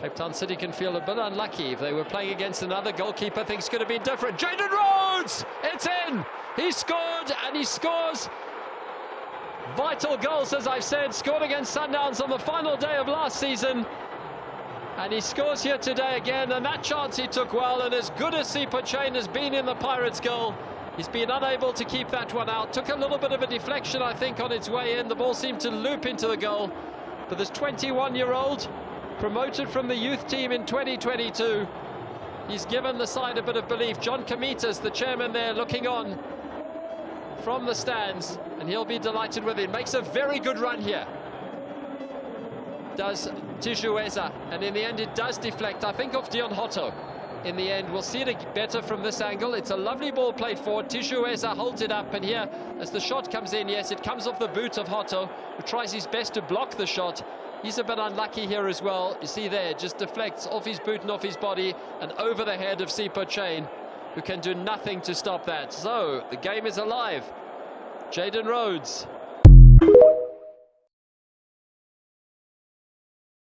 Cape Town City can feel a bit unlucky. If they were playing against another goalkeeper, things could have been different. Jayden Rhodes! It's in! He scored, and he scores vital goals, as I've said. Scored against Sundowns on the final day of last season. And he scores here today again, and that chance he took well. And as good as Sipho has been in the Pirates' goal, he's been unable to keep that one out. Took a little bit of a deflection, I think, on its way in. The ball seemed to loop into the goal. But this 21-year-old, promoted from the youth team in 2022, he's given the side a bit of belief. John Komitas, the chairman there, looking on from the stands, and he'll be delighted with it. Makes a very good run here, does Tishueza, and in the end it does deflect, I think, off Dion Hotto. In the end, we'll see it better from this angle. It's a lovely ball played forward. Tishueza holds it up, and here, as the shot comes in, yes, it comes off the boot of Hotto, who tries his best to block the shot. He's a bit unlucky here as well. You see there, just deflects off his boot and off his body and over the head of Sipho, who can do nothing to stop that. So, the game is alive. Jayden Rhodes